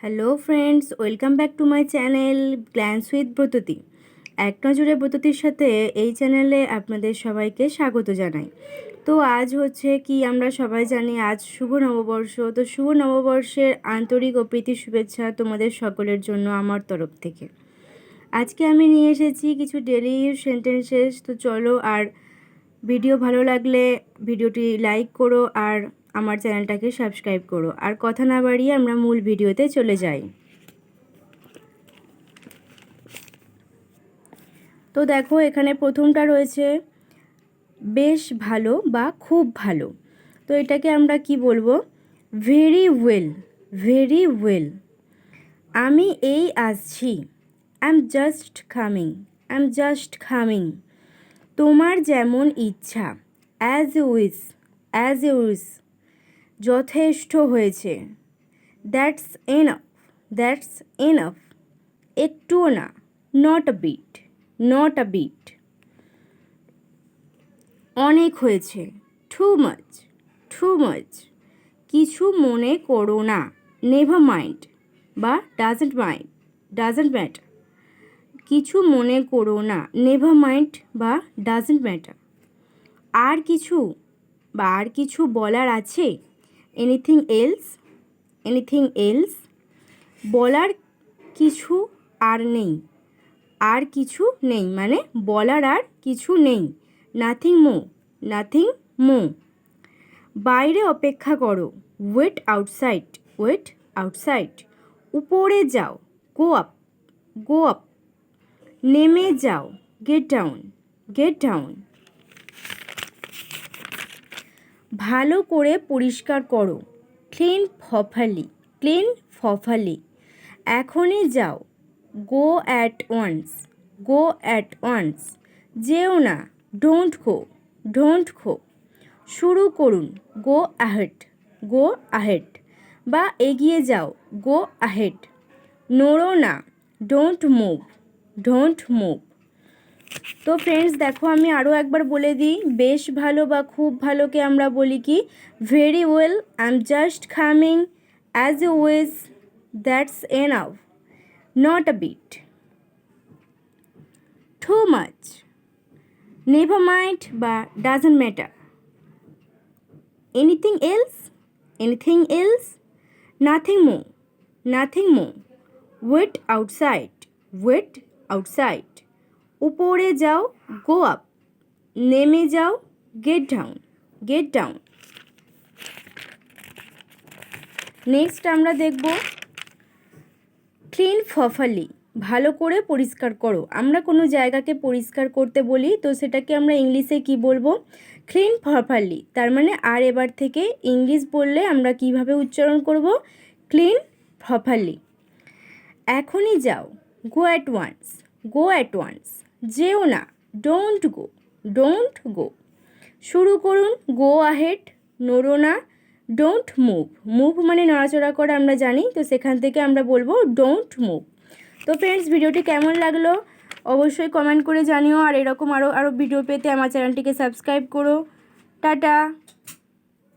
Hello friends, welcome back to my channel glance with Bratati. এক নজরে ব্রততীর সাথে এই চ্যানেলে আপনাদের সবাইকে স্বাগত জানাই। তো আজ হচ্ছে কি, আমরা সবাই জানি আজ শুভ নববর্ষ। তো শুভ নববর্ষের আন্তরিক ও প্রীতি শুভেচ্ছা তোমাদের সকলের জন্য আমার তরফ থেকে। আজকে আমি নিয়ে এসেছি কিছু ডেলি ইউজ সেন্টেন্সেস। তো চলো, আর ভিডিও ভালো লাগলে ভিডিওটি লাইক করো আর আমার চ্যানেলটাকে সাবস্ক্রাইব করো। আর কথা না বাড়িয়ে আমরা মূল ভিডিওতে চলে যাই। তো দেখো, এখানে প্রথমটা রয়েছে বেশ ভালো বা খুব ভালো। তো এটাকে আমরা কি বলবো? Very well, very well. আমি এই আসছি, I am just coming, I am just coming. তোমার যেমন ইচ্ছা, as you wish, as you wish. যথেষ্ট হয়েছে, দ্যাটস এনাফ, দ্যাটস এনাফ। একটুও না, not a bit, not a bit. অনেক হয়েছে, টু মাচ, টু মাচ। কিছু মনে করো না, নেভার মাইন্ড বা ডাজেন্ট মাইন্ড, ডাজেন্ট ম্যাটার। কিছু মনে করো না, নেভার মাইন্ড বা ডাজেন্ট ম্যাটার। আর কিছু বা আর কিছু বলার আছে, এনিথিং এলস, এনিথিং এলস। বলার কিছু আর নেই, আর কিছু নেই মানে বলার আর কিছু নেই। নাথিং মো, নাথিং মো। বাইরে অপেক্ষা করো, ওয়েট আউটসাইড, ওয়েট আউটসাইড। উপরে যাও, গো আপ, গো আপ। নেমে যাও, গেট ডাউন, গেট ডাউন। ভালো করে পরিষ্কার করো, ক্লিন প্রপারলি, ক্লিন প্রপারলি। এখনই যাও, go at once, go at once. যেও না, ডোন্ট গো, ডোন্ট গো। শুরু করুন, গো আহেড, গো আহেড। বা এগিয়ে যাও, গো আহেড। নড়ো না, ডোন্ট মুভ, ডোন্ট মুভ। তো ফ্রেন্ডস দেখো, আমি আরও একবার বলে দিই, বেশ ভালো বা খুব ভালোকে আমরা বলি কি? Very well, I am just coming, as you wish, that's enough, not a bit, too much, never mind বা doesn't matter. Anything else, anything else. Nothing more, nothing more. Wait outside, wait outside. উপরে যাও, go up. নেমে যাও, get down, get down. Next আমরা দেখব clean properly, ভালো করে পরিষ্কার করো। আমরা কোনো জায়গাকে পরিষ্কার করতে বলি, তো সেটাকে আমরা ইংলিশে কি বলবো? Clean properly. তার মানে আর এবার থেকে ইংলিশ বললে আমরা কিভাবে উচ্চারণ করব? Clean properly. এখনই যাও, go at once, go at once. যেও না, ডোন্ট গো, ডোন্ট গো। শুরু করুন, গো আহেড। নড়ো না, ডোন্ট মুভ। মুভ মানে নড়াচড়া করা, আমরা জানি, তো সেখান থেকে আমরা বলবো ডোন্ট মুভ। তো ফ্রেন্ডস, ভিডিওটি কেমন লাগলো অবশ্যই কমেন্ট করে জানিও। আর এরকম আরও ভিডিও পেতে আমার চ্যানেলটিকে সাবস্ক্রাইব করো। টাটা।